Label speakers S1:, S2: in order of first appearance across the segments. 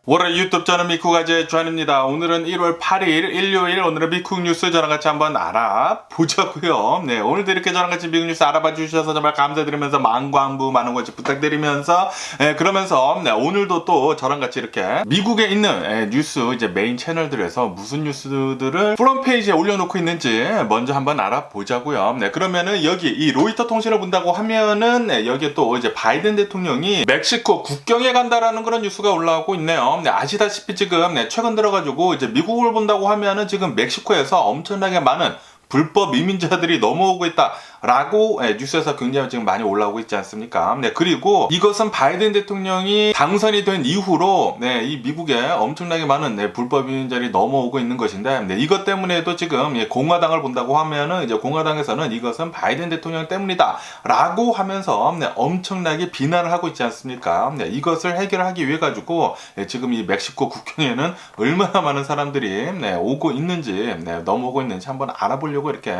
S1: 월요일 유튜브 저는 미쿠가제 주한입니다. 오늘은 1월 8일 일요일, 오늘은 미국 뉴스 저랑 같이 한번 알아보자고요. 네, 오늘도 이렇게 저랑 같이 미국 뉴스 알아봐 주셔서 정말 감사드리면서 만광부 많은 것좀 부탁드리면서 그러면서 오늘도 또 저랑 같이 이렇게 미국에 있는 뉴스 이제 메인 채널들에서 무슨 뉴스들을 프론트 페이지에 올려놓고 있는지 먼저 한번 알아보자고요. 네, 그러면은 여기 이 로이터 통신을 본다고 하면은 여기에 또 이제 바이든 대통령이 멕시코 국경에 간다라는 그런 뉴스가 올라오고 있네요. 네, 아시다시피 지금 최근 들어가지고 이제 미국을 본다고 하면은 지금 멕시코에서 엄청나게 많은 불법 이민자들이 넘어오고 있다라고 뉴스에서 굉장히 지금 많이 올라오고 있지 않습니까? 네, 그리고 이것은 바이든 대통령이 당선이 된 이후로 이 미국에 엄청나게 많은 불법 이민자들이 넘어오고 있는 것인데, 이것 때문에도 지금 공화당을 본다고 하면은 이제 공화당에서는 이것은 바이든 대통령 때문이다라고 하면서 엄청나게 비난을 하고 있지 않습니까? 이것을 해결하기 위해 가지고 지금 이 멕시코 국경에는 얼마나 많은 사람들이 오고 있는지 넘어오고 있는지 한번 알아보려고 이렇게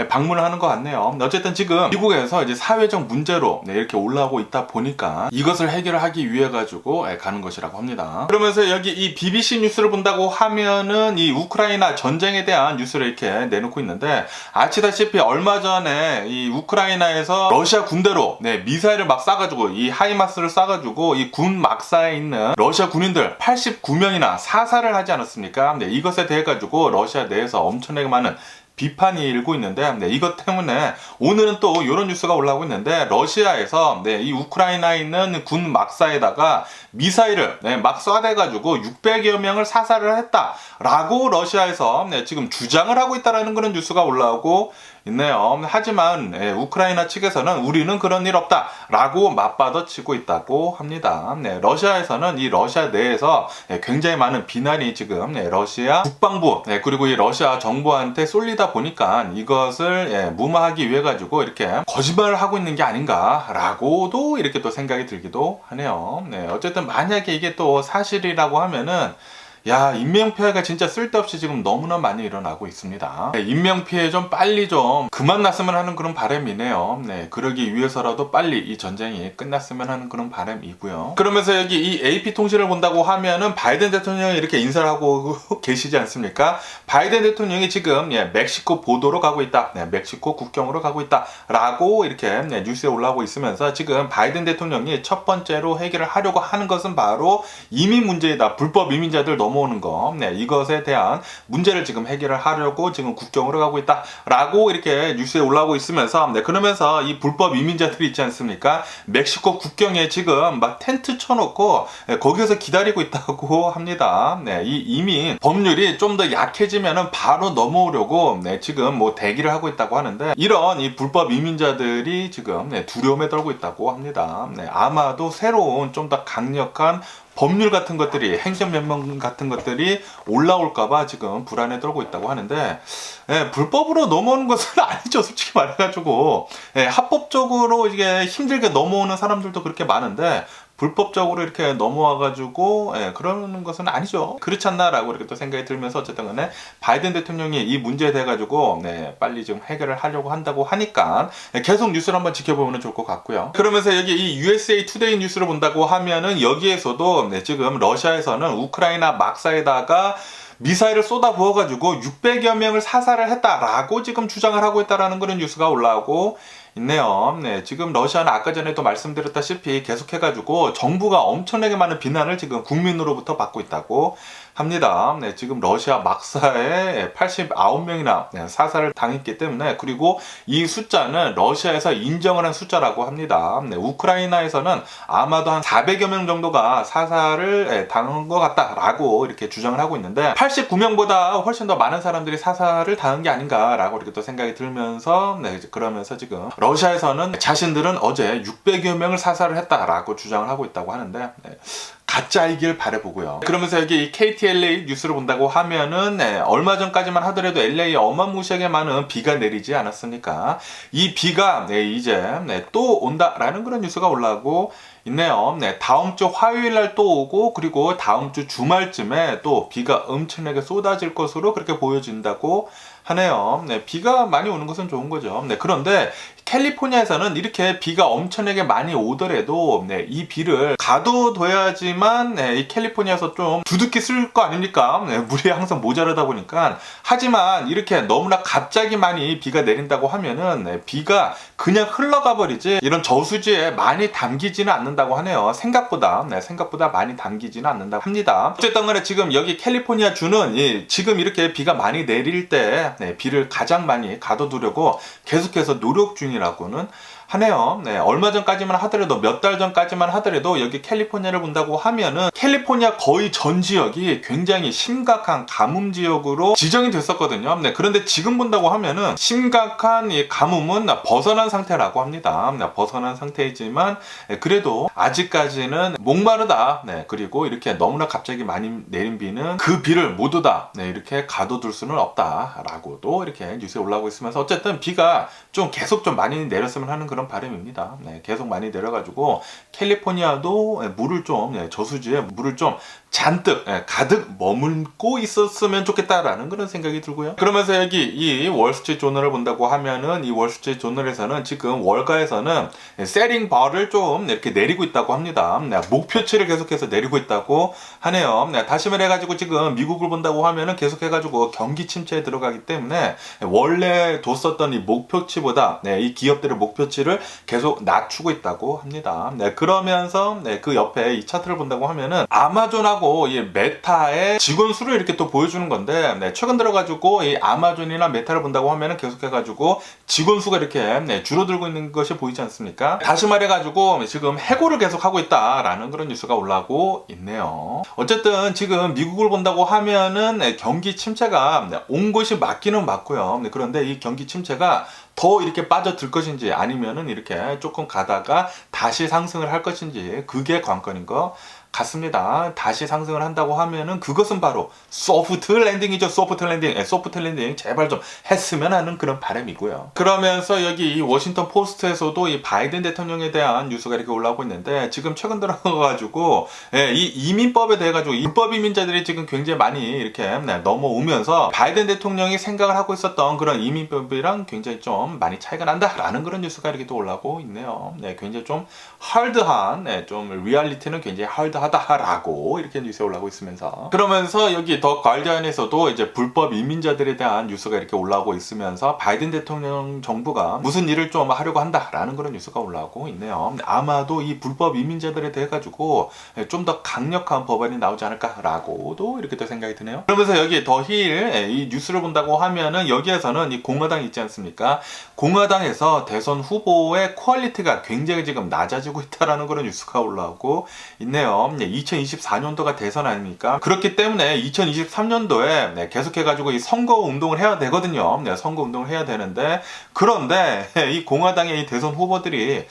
S1: 방문을 하는 것 같네요. 어쨌든 지금 미국에서 이제 사회적 문제로 이렇게 올라오고 있다 보니까 이것을 해결하기 위해 가지고 가는 것이라고 합니다. 그러면서 여기 이 BBC 뉴스를 본다고 하면은 이 우크라이나 전쟁에 대한 뉴스를 이렇게 내놓고 있는데, 아시다시피 얼마 전에 이 우크라이나에서 러시아 군대로 미사일을 막 쏴가지고 이 하이마스를 쏴가지고 이 군 막사에 있는 러시아 군인들 89명이나 사살을 하지 않았습니까? 이것에 대해 가지고 러시아 내에서 엄청나게 많은 비판이 일고 있는데, 이것 때문에 오늘은 또 이런 뉴스가 올라오고 있는데, 러시아에서 이 우크라이나에 있는 군 막사에다가 미사일을 막 쏴대가지고 600여 명을 사살을 했다라고 러시아에서 지금 주장을 하고 있다라는 그런 뉴스가 올라오고 있네요. 하지만 우크라이나 측에서는 우리는 그런 일 없다라고 맞받아치고 있다고 합니다. 러시아에서는 이 러시아 내에서 굉장히 많은 비난이 지금 러시아 국방부 그리고 이 러시아 정부한테 쏠리다 보니까 이것을 무마하기 위해 가지고 이렇게 거짓말을 하고 있는 게 아닌가라고도 이렇게 또 생각이 들기도 하네요. 어쨌든 만약에 이게 또 사실이라고 하면은 인명피해가 진짜 쓸데없이 지금 너무나 많이 일어나고 있습니다. 인명피해 좀 빨리 좀 그만 났으면 하는 그런 바람이네요. 그러기 위해서라도 빨리 이 전쟁이 끝났으면 하는 그런 바람이고요. 그러면서 여기 이 AP통신을 본다고 하면은 바이든 대통령이 이렇게 인사를 하고 계시지 않습니까? 바이든 대통령이 지금 멕시코 보도로 가고 있다. 멕시코 국경으로 가고 있다. 라고 이렇게 뉴스에 올라오고 있으면서 지금 바이든 대통령이 첫 번째로 해결을 하려고 하는 것은 바로 이민 문제이다. 불법 이민자들 넘어오는 거, 이것에 대한 문제를 지금 해결을 하려고 지금 국경으로 가고 있다라고 이렇게 뉴스에 올라오고 있으면서 그러면서 이 불법 이민자들이 있지 않습니까? 멕시코 국경에 지금 막 텐트 쳐놓고 거기서 기다리고 있다고 합니다. 이 이민 법률이 좀 더 약해지면은 바로 넘어오려고 지금 뭐 대기를 하고 있다고 하는데, 이런 이 불법 이민자들이 지금 두려움에 떨고 있다고 합니다. 아마도 새로운 좀 더 강력한 법률 같은 것들이, 행정명령 같은 것들이 올라올까봐 지금 불안에 떨고 있다고 하는데, 불법으로 넘어오는 것은 아니죠. 솔직히 말해가지고. 합법적으로 이게 힘들게 넘어오는 사람들도 그렇게 많은데, 불법적으로 이렇게 넘어와가지고 그러는 것은 아니죠. 그렇지 않나라고 이렇게 또 생각이 들면서, 어쨌든 간에 바이든 대통령이 이 문제에 대해 가지고 빨리 좀 해결을 하려고 한다고 하니까 계속 뉴스를 한번 지켜보면 좋을 것 같고요. 그러면서 여기 이 USA 투데이 뉴스를 본다고 하면은 여기에서도 지금 러시아에서는 우크라이나 막사에다가 미사일을 쏟아 부어가지고 600여 명을 사살을 했다라고 지금 주장을 하고 있다라는 그런 뉴스가 올라오고 있네요. 지금 러시아는 아까 전에도 말씀드렸다시피 계속해가지고 정부가 엄청나게 많은 비난을 지금 국민으로부터 받고 있다고 합니다. 지금 러시아 막사에 89명이나 사살을 당했기 때문에, 그리고 이 숫자는 러시아에서 인정을 한 숫자라고 합니다. 우크라이나에서는 아마도 한 400여 명 정도가 사살을 당한 것 같다라고 이렇게 주장을 하고 있는데, 89명보다 훨씬 더 많은 사람들이 사살을 당한 게 아닌가라고 이렇게 또 생각이 들면서 그러면서 지금 러시아에서는 자신들은 어제 600여 명을 사살을 했다라고 주장을 하고 있다고 하는데, 가짜이길 바라보고요. 그러면서 여기 이 KTLA 뉴스를 본다고 하면은 얼마 전까지만 하더라도 LA에 어마무시하게 많은 비가 내리지 않았습니까? 이 비가 이제 또 온다라는 그런 뉴스가 올라오고 있네요. 다음 주 화요일 날 또 오고 그리고 다음 주 주말쯤에 또 비가 엄청나게 쏟아질 것으로 그렇게 보여진다고 하네요. 비가 많이 오는 것은 좋은 거죠. 그런데 캘리포니아에서는 이렇게 비가 엄청나게 많이 오더라도 이 비를 가둬둬야지만 이 캘리포니아에서 좀 두둑히 쓸 거 아닙니까? 물이 항상 모자라다 보니까. 하지만 이렇게 너무나 갑자기 많이 비가 내린다고 하면은 비가 그냥 흘러가 버리지 이런 저수지에 많이 담기지는 않는다고 하네요. 생각보다 많이 담기지는 않는다고 합니다. 어쨌든 간에 지금 여기 캘리포니아 주는 지금 이렇게 비가 많이 내릴 때 비를 가장 많이 가둬두려고 계속해서 노력 중이라고는 하네요. 얼마 전까지만 하더라도 몇 달 전까지만 하더라도 여기 캘리포니아를 본다고 하면은 캘리포니아 거의 전 지역이 굉장히 심각한 가뭄 지역으로 지정이 됐었거든요. 그런데 지금 본다고 하면은 심각한 이 가뭄은 벗어난 상태라고 합니다. 벗어난 상태이지만 그래도 아직까지는 목마르다. 그리고 이렇게 너무나 갑자기 많이 내린 비는 그 비를 모두 다 이렇게 가둬둘 수는 없다라고도 이렇게 뉴스에 올라오고 있으면서 어쨌든 비가 좀 계속 좀 많이 내렸으면 하는 그런 바람입니다. 계속 많이 내려가지고 캘리포니아도 물을 좀 저수지에 물을 좀 잔뜩 가득 머물고 있었으면 좋겠다라는 그런 생각이 들고요. 그러면서 여기 이 월스트리트 조널을 본다고 하면은 이 월스트리트 조널에서는 지금 월가에서는 세링 바를 좀 이렇게 내리고 있다고 합니다. 목표치를 계속해서 내리고 있다고 하네요. 다시 말해가지고 지금 미국을 본다고 하면은 계속해가지고 경기 침체에 들어가기 때문에 원래 뒀었던 이 목표치보다 이 기업들의 목표치를 계속 낮추고 있다고 합니다. 그러면서 그 옆에 이 차트를 본다고 하면은 아마존하고 이 메타의 직원 수를 이렇게 또 보여주는 건데 최근 들어가지고 이 아마존이나 메타를 본다고 하면은 계속해가지고 직원 수가 이렇게 줄어들고 있는 것이 보이지 않습니까? 다시 말해가지고 지금 해고를 계속하고 있다라는 그런 뉴스가 올라오고 있네요. 어쨌든 지금 미국을 본다고 하면은 경기 침체가 온 것이 맞기는 맞고요. 그런데 이 경기 침체가 더 이렇게 빠져들 것인지 아니면은 이렇게 조금 가다가 다시 상승을 할 것인지 그게 관건인 것 같습니다. 다시 상승을 한다고 하면은 그것은 바로 소프트 랜딩이죠. 소프트 랜딩. 소프트 랜딩 제발 좀 했으면 하는 그런 바람이고요. 그러면서 여기 이 워싱턴 포스트에서도 이 바이든 대통령에 대한 뉴스가 이렇게 올라오고 있는데 지금 최근 들어가가지고 이 이민법에 대해 가지고 입법 이민자들이 지금 굉장히 많이 이렇게 넘어오면서 바이든 대통령이 생각을 하고 있었던 그런 이민법이랑 굉장히 좀 많이 차이가 난다라는 그런 뉴스가 이렇게 또 올라오고 있네요. 굉장히 좀 하드한 좀 리얼리티는 굉장히 하다라고 이렇게 뉴스에 올라오고 있으면서 그러면서 여기 더 가디언에서도 이제 불법 이민자들에 대한 뉴스가 이렇게 올라오고 있으면서 바이든 대통령 정부가 무슨 일을 좀 하려고 한다라는 그런 뉴스가 올라오고 있네요. 아마도 이 불법 이민자들에 대해 가지고 좀 더 강력한 법안이 나오지 않을까라고도 이렇게 또 생각이 드네요. 그러면서 여기 더 힐 이 뉴스를 본다고 하면은 여기에서는 이 공화당 있지 않습니까? 공화당에서 대선 후보의 퀄리티가 굉장히 지금 낮아지고 있다라는 그런 뉴스가 올라오고 있네요. 2024년도가 대선 아닙니까? 그렇기 때문에 2023년도에 계속해가지고 이 선거 운동을 해야 되거든요. 선거 운동을 해야 되는데 그런데 이 공화당의 이 대선 후보들이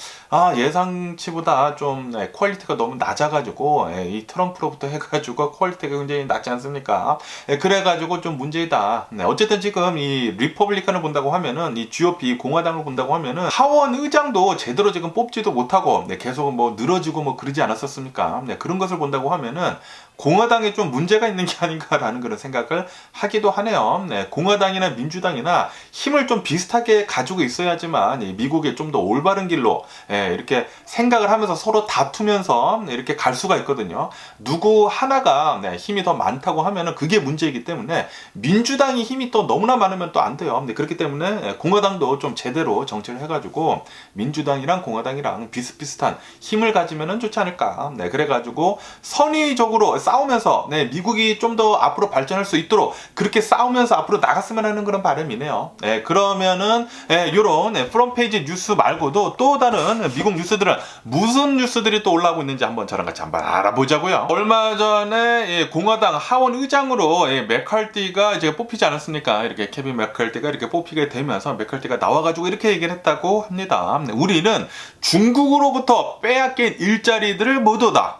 S1: 예상치보다 좀 퀄리티가 너무 낮아가지고 이 트럼프로부터 해가지고 퀄리티가 굉장히 낮지 않습니까? 그래가지고 좀 문제이다. 어쨌든 지금 이 리퍼블리칸을 본다고 하면은 이 GOP 공화당을 본다고 하면은 하원 의장도 제대로 지금 뽑지도 못하고 계속 뭐 늘어지고 뭐 그러지 않았었습니까? 그런 것을 본다고 하면은 공화당에 좀 문제가 있는 게 아닌가라는 그런 생각을 하기도 하네요. 공화당이나 민주당이나 힘을 좀 비슷하게 가지고 있어야지만 미국의 좀 더 올바른 길로 이렇게 생각을 하면서 서로 다투면서 이렇게 갈 수가 있거든요. 누구 하나가 힘이 더 많다고 하면은 그게 문제이기 때문에 민주당이 힘이 또 너무나 많으면 또 안 돼요. 그렇기 때문에 공화당도 좀 제대로 정치를 해가지고 민주당이랑 공화당이랑 비슷비슷한 힘을 가지면은 좋지 않을까. 그래가지고 선의적으로 싸우면서 미국이 좀 더 앞으로 발전할 수 있도록 그렇게 싸우면서 앞으로 나갔으면 하는 그런 바람이네요. 그러면은 요런 프론페이지 뉴스 말고도 또 다른 미국 뉴스들은 무슨 뉴스들이 또 올라오고 있는지 한번 저랑 같이 한번 알아보자고요. 얼마 전에 공화당 하원 의장으로 맥카티가 이제 뽑히지 않았습니까? 이렇게 케빈 맥카티가 이렇게 뽑히게 되면서 맥카티가 나와가지고 이렇게 얘기를 했다고 합니다. 우리는 중국으로부터 빼앗긴 일자리들을 모두 다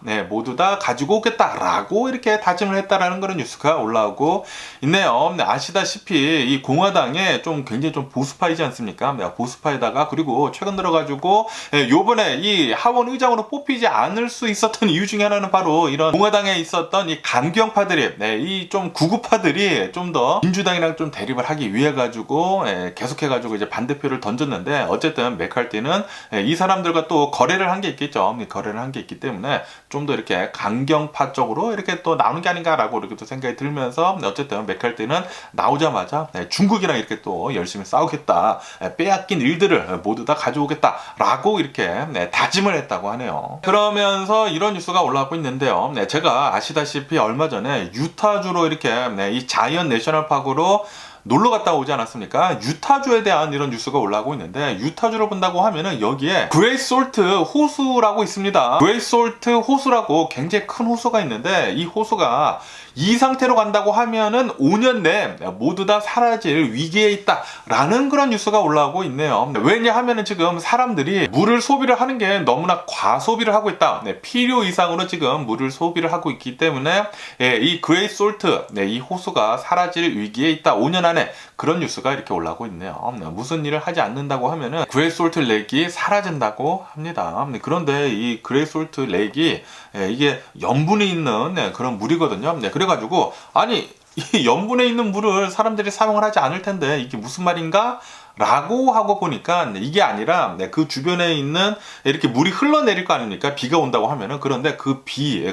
S1: 가지고 오겠다라고 이렇게 다짐을 했다라는 그런 뉴스가 올라오고 있네요. 아시다시피 이 공화당에 굉장히 좀 보수파이지 않습니까? 보수파에다가 그리고 최근 들어가지고 요번에 이 하원 의장으로 뽑히지 않을 수 있었던 이유 중에 하나는 바로 이런 공화당에 있었던 이 강경파들이 이 좀 구구파들이 좀 더 민주당이랑 좀 대립을 하기 위해 가지고 계속해가지고 이제 반대표를 던졌는데 어쨌든 맥카티는 이 사람들과 또 거래를 한 게 있겠죠. 거래를 한 게 있기 때문에 좀 더 이렇게 강경파 쪽으로 이렇게 또 나오는 게 아닌가라고 이렇게 또 생각이 들면서 어쨌든 맥카티는 나오자마자 중국이랑 이렇게 또 열심히 싸우겠다, 빼앗긴 일들을 모두 다 가져오겠다라고 이렇게 다짐을 했다고 하네요. 그러면서 이런 뉴스가 올라오고 있는데요. 제가 아시다시피 얼마 전에 유타주로 이렇게 이 자이언트 내셔널 파크로 놀러 갔다 오지 않았습니까? 유타주에 대한 이런 뉴스가 올라오고 있는데 유타주를 본다고 하면은 여기에 그레이트 솔트 호수라고 있습니다. 그레이트 솔트 호수라고 굉장히 큰 호수가 있는데 이 호수가 이 상태로 간다고 하면은 5년 내에 모두 다 사라질 위기에 있다라는 그런 뉴스가 올라오고 있네요. 왜냐하면은 지금 사람들이 물을 소비를 하는 게 너무나 과소비를 하고 있다. 필요 이상으로 지금 물을 소비를 하고 있기 때문에 이 그레이트 솔트 이 호수가 사라질 위기에 있다. 5년 안에 그런 뉴스가 이렇게 올라오고 있네요. 무슨 일을 하지 않는다고 하면은 그레이트 솔트 렉이 사라진다고 합니다. 그런데 이 그레이트 솔트 렉이 이게 염분이 있는 그런 물이거든요. 그래가지고 아니 이 염분에 있는 물을 사람들이 사용을 하지 않을 텐데 이게 무슨 말인가? 라고 하고 보니까 이게 아니라 그 주변에 있는 이렇게 물이 흘러내릴 거 아닙니까? 비가 온다고 하면은. 그런데 그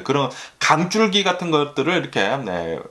S1: 그런 강줄기 같은 것들을 이렇게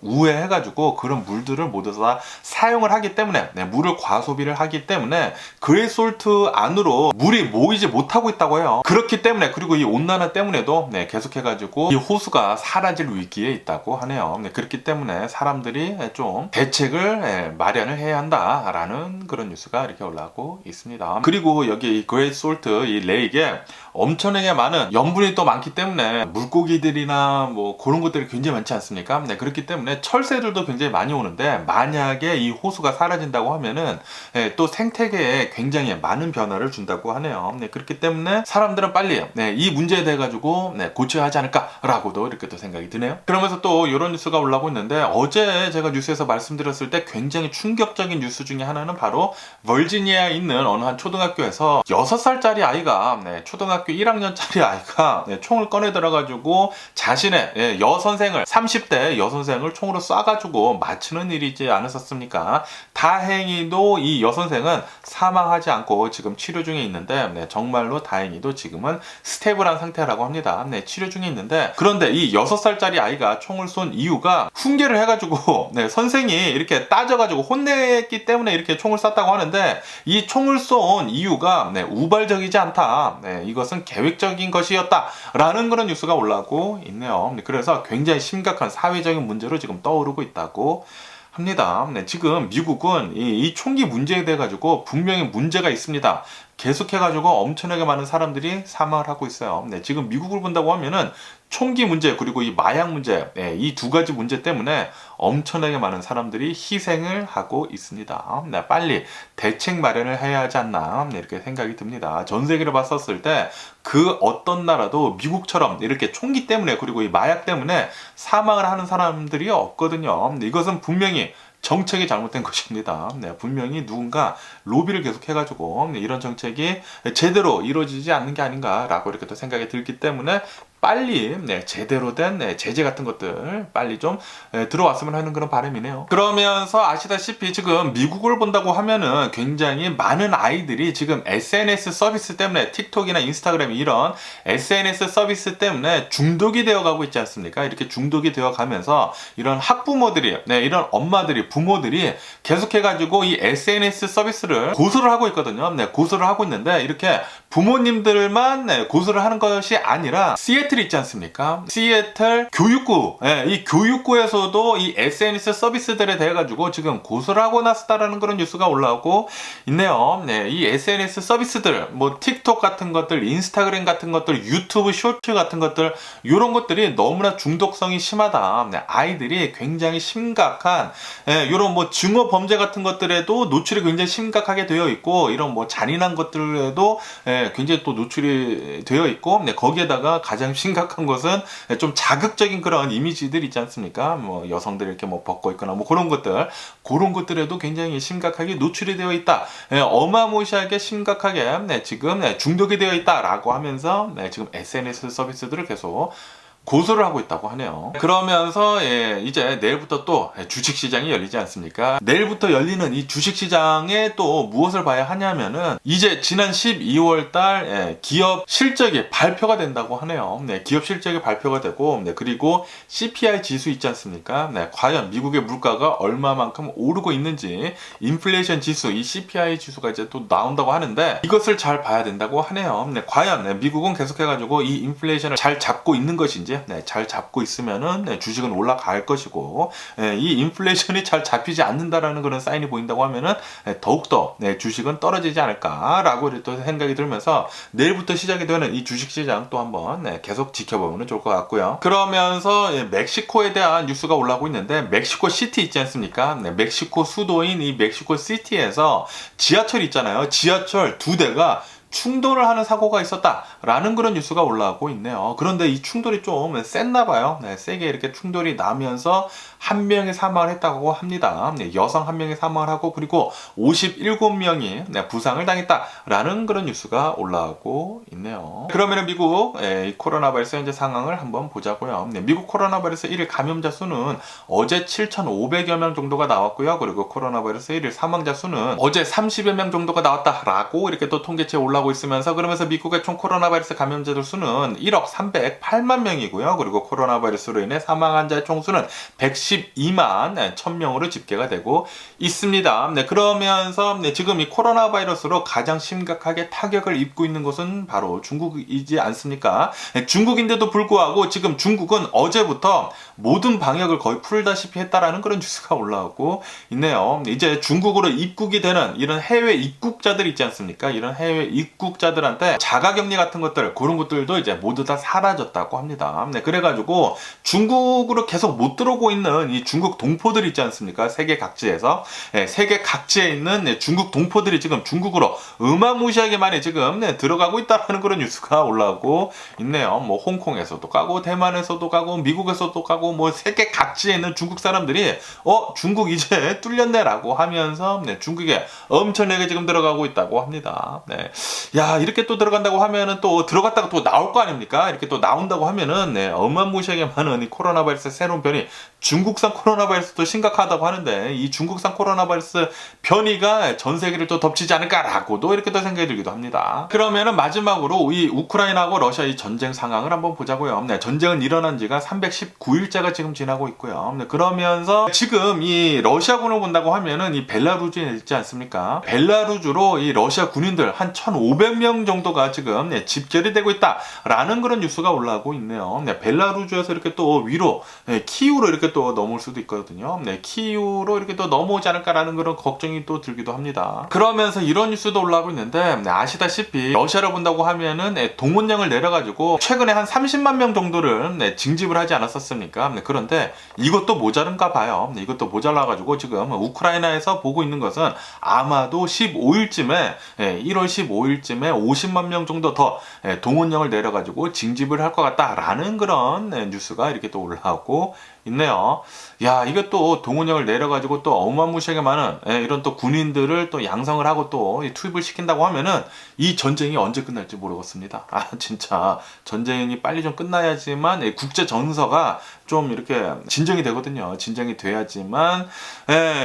S1: 우회해가지고 그런 물들을 모두 다 사용을 하기 때문에 물을 과소비를 하기 때문에 그레이트 솔트 안으로 물이 모이지 못하고 있다고 해요. 그렇기 때문에 그리고 이 온난화 때문에도 계속해가지고 이 호수가 사라질 위기에 있다고 하네요. 그렇기 때문에 사람들이 좀 대책을 마련을 해야 한다라는 그런 뉴스가 이렇게 올라오고 있습니다. 그리고 여기 이 그레이트 솔트 이 레이크에 엄청나게 많은 염분이 또 많기 때문에 물고기들이나 뭐 그런 것들이 굉장히 많지 않습니까? 그렇기 때문에 철새들도 굉장히 많이 오는데 만약에 이 호수가 사라진다고 하면은 또 생태계에 굉장히 많은 변화를 준다고 하네요. 그렇기 때문에 사람들은 빨리 이 문제에 대해 가지고 고쳐야 하지 않을까라고도 이렇게 또 생각이 드네요. 그러면서 또 이런 뉴스가 올라오고 있는데 어제 제가 뉴스에서 말씀드렸을 때 굉장히 충격적인 뉴스 중에 하나는 바로 버지니아에 있는 어느 한 초등학교에서 6살짜리 아이가 초등학교 1학년짜리 아이가 총을 꺼내 들어가지고 자신의 여선생을 30대 여선생을 총으로 쏴가지고 맞추는 일이지 않았었습니까? 다행히도 이 여선생은 사망하지 않고 지금 치료 중에 있는데 정말로 다행히도 지금은 스테이블한 상태라고 합니다. 치료 중에 있는데 그런데 이 6살짜리 아이가 총을 쏜 이유가 훈계를 해가지고 선생이 이렇게 따져가지고 혼냈기 때문에 이렇게 총을 쐈다고 하는데 이 총을 쏜 이유가 우발적이지 않다. 이것은 계획적인 것이었다라는 그런 뉴스가 올라오고 있네요. 그래서 굉장히 심각한 사회적인 문제로 지금 떠오르고 있다고 합니다. 지금 미국은 이 총기 문제에 대해 가지고 분명히 문제가 있습니다. 계속해가지고 엄청나게 많은 사람들이 사망을 하고 있어요. 지금 미국을 본다고 하면은 총기 문제 그리고 이 마약 문제 이 두 가지 문제 때문에 엄청나게 많은 사람들이 희생을 하고 있습니다. 빨리 대책 마련을 해야 하지 않나 이렇게 생각이 듭니다. 전 세계를 봤었을 때 그 어떤 나라도 미국처럼 이렇게 총기 때문에 그리고 이 마약 때문에 사망을 하는 사람들이 없거든요. 이것은 분명히 정책이 잘못된 것입니다. 분명히 누군가 로비를 계속 해가지고 이런 정책이 제대로 이루어지지 않는 게 아닌가라고 이렇게 또 생각이 들기 때문에 빨리 제대로 된 제재 같은 것들 빨리 좀 들어왔으면 하는 그런 바람이네요. 그러면서 아시다시피 지금 미국을 본다고 하면은 굉장히 많은 아이들이 지금 SNS 서비스 때문에 틱톡이나 인스타그램 이런 SNS 서비스 때문에 중독이 되어가고 있지 않습니까? 이렇게 중독이 되어가면서 이런 학부모들이 이런 엄마들이 부모들이 계속해가지고 이 SNS 서비스를 고소를 하고 있거든요. 고소를 하고 있는데 이렇게 부모님들만 고소를 하는 것이 아니라 시애틀 있지 않습니까? 시애틀 교육구, 이 교육구에서도 이 SNS 서비스들에 대해 가지고 지금 고소를 하고 났다라는 그런 뉴스가 올라오고 있네요. 이 SNS 서비스들, 뭐 틱톡 같은 것들, 인스타그램 같은 것들, 유튜브 쇼츠 같은 것들, 이런 것들이 너무나 중독성이 심하다. 아이들이 굉장히 심각한 이런 뭐 증오 범죄 같은 것들에도 노출이 굉장히 심각하게 되어 있고, 이런 뭐 잔인한 것들에도 굉장히 또 노출이 되어 있고, 거기에다가 가장 심각한 것은 좀 자극적인 그런 이미지들 있지 않습니까? 뭐 여성들이 이렇게 뭐 벗고 있거나 뭐 그런 것들에도 굉장히 심각하게 노출이 되어 있다. 어마무시하게 심각하게 지금 중독이 되어 있다라고 하면서 지금 SNS 서비스들을 계속 고소를 하고 있다고 하네요. 그러면서 이제 내일부터 또 주식시장이 열리지 않습니까? 내일부터 열리는 이 주식시장에 또 무엇을 봐야 하냐면은 이제 지난 12월 달 기업 실적이 발표가 된다고 하네요. 기업 실적이 발표가 되고, 그리고 CPI 지수 있지 않습니까? 과연 미국의 물가가 얼마만큼 오르고 있는지, 인플레이션 지수, 이 CPI 지수가 이제 또 나온다고 하는데, 이것을 잘 봐야 된다고 하네요. 과연 미국은 계속해가지고 이 인플레이션을 잘 잡고 있는 것인지, 잘 잡고 있으면은 주식은 올라갈 것이고, 이 인플레이션이 잘 잡히지 않는다라는 그런 사인이 보인다고 하면은 더욱더 주식은 떨어지지 않을까라고 또 생각이 들면서 내일부터 시작이 되는 이 주식시장 또 한번 계속 지켜보면 좋을 것 같고요. 그러면서 멕시코에 대한 뉴스가 올라오고 있는데, 멕시코 시티 있지 않습니까? 멕시코 수도인 이 멕시코 시티에서 지하철 있잖아요. 지하철 2대가 충돌을 하는 사고가 있었다라는 그런 뉴스가 올라오고 있네요. 그런데 이 충돌이 좀 셌나 봐요. 세게 이렇게 충돌이 나면서 한 명이 사망을 했다고 합니다. 여성 한 명이 사망을 하고, 그리고 57명이 부상을 당했다라는 그런 뉴스가 올라오고 있네요. 그러면 미국 코로나 바이러스 현재 상황을 한번 보자고요. 미국 코로나 바이러스 1일 감염자 수는 어제 7,500여 명 정도가 나왔고요. 그리고 코로나 바이러스 1일 사망자 수는 어제 30여 명 정도가 나왔다라고 이렇게 또 통계치에 올라오고 있으면서, 그러면서 미국의 총 코로나 바이러스 감염자들 수는 1억 308만 명이고요. 그리고 코로나 바이러스로 인해 사망 환자의 총수는 112만 1000명으로 집계가 되고 있습니다. 그러면서 지금 이 코로나 바이러스로 가장 심각하게 타격을 입고 있는 곳은 바로 중국이지 않습니까? 중국인데도 불구하고 지금 중국은 어제부터 모든 방역을 거의 풀다시피 했다라는 그런 뉴스가 올라오고 있네요. 이제 중국으로 입국이 되는 이런 해외 입국자들 있지 않습니까? 이런 해외 입국자들한테 자가격리 같은 것들, 그런 것들도 이제 모두 다 사라졌다고 합니다. 그래가지고 중국으로 계속 못 들어오고 있는 이 중국 동포들 있지 않습니까? 세계 각지에서 세계 각지에 있는 중국 동포들이 지금 중국으로 어마무시하게 많이 지금 들어가고 있다라는 그런 뉴스가 올라오고 있네요. 뭐 홍콩에서도 가고, 대만에서도 가고, 미국에서도 가고, 뭐 세계 각지에 있는 중국 사람들이 중국 이제 뚫렸네라고 하면서 중국에 엄청나게 지금 들어가고 있다고 합니다. 야, 이렇게 또 들어간다고 하면은 또 들어갔다가 또 나올 거 아닙니까? 이렇게 또 나온다고 하면은 어마무시하게 많은 이 코로나 바이러스 새로운 변이, 중국산 코로나 바이러스도 심각하다고 하는데, 이 중국산 코로나 바이러스 변이가 전 세계를 또 덮치지 않을까라고도 이렇게 또 생각이 들기도 합니다. 그러면은 마지막으로 이 우크라이나하고 러시아 이 전쟁 상황을 한번 보자고요. 전쟁은 일어난 지가 319일째가 지금 지나고 있고요. 그러면서 지금 이 러시아군을 본다고 하면은 이 벨라루즈에 있지 않습니까? 벨라루즈로 이 러시아 군인들 한 1,500명 정도가 지금 집결이 되고 있다라는 그런 뉴스가 올라오고 있네요. 벨라루즈에서 이렇게 또 위로 키우로 이렇게 또 넘을 수도 있거든요. 키우로 이렇게 또 넘어오지 않을까라는 그런 걱정이 또 들기도 합니다. 그러면서 이런 뉴스도 올라오고 있는데, 아시다시피 러시아를 본다고 하면은 동원령을 내려가지고 최근에 한 30만 명 정도를 징집을 하지 않았었습니까? 그런데 이것도 모자른가 봐요. 이것도 모자라가지고 지금 우크라이나에서 보고 있는 것은 아마도 15일쯤에 1월 15일쯤에 50만 명 정도 더 동원령을 내려가지고 징집을 할 것 같다라는 그런 뉴스가 이렇게 또 올라오고 있네요. 야, 이것도 동원령을 내려가지고 또 어마무시하게 많은 이런 또 군인들을 또 양성을 하고 또 투입을 시킨다고 하면은 이 전쟁이 언제 끝날지 모르겠습니다. 진짜 전쟁이 빨리 좀 끝나야지만 국제 정서가 좀 이렇게 진정이 되거든요. 진정이 돼야지만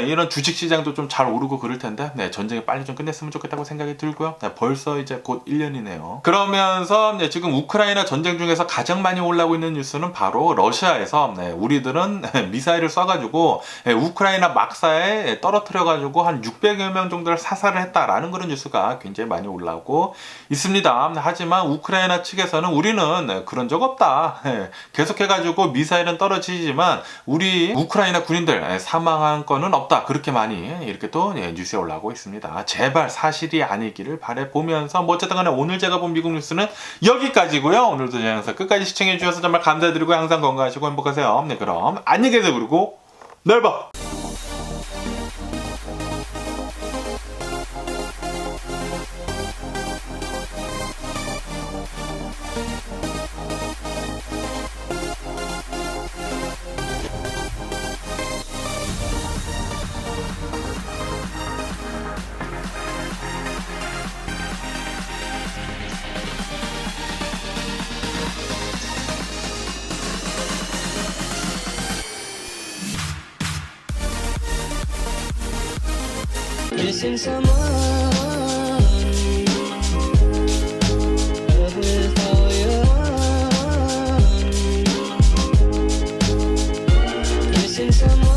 S1: 이런 주식시장도 좀 잘 오르고 그럴 텐데, 전쟁이 빨리 좀 끝냈으면 좋겠다고 생각이 들고요. 벌써 이제 곧 1년이네요. 그러면서 지금 우크라이나 전쟁 중에서 가장 많이 올라오고 있는 뉴스는 바로 러시아에서 우리들 군인들은 미사일을 쏴가지고 우크라이나 막사에 떨어뜨려가지고 한 600여 명 정도를 사살을 했다라는 그런 뉴스가 굉장히 많이 올라오고 있습니다. 하지만 우크라이나 측에서는 우리는 그런 적 없다. 계속해가지고 미사일은 떨어지지만 우리 우크라이나 군인들 사망한 건은 없다. 그렇게 많이 이렇게 또 뉴스에 올라오고 있습니다. 제발 사실이 아니기를 바라보면서 뭐 어쨌든 간에 오늘 제가 본 미국 뉴스는 여기까지고요. 오늘도 제 영상 끝까지 시청해 주셔서 정말 감사드리고 항상 건강하시고 행복하세요. 네, 그럼 안녕히 계세요. 그리고 내일 봐.
S2: Missing someone with all your heart. Missing someone.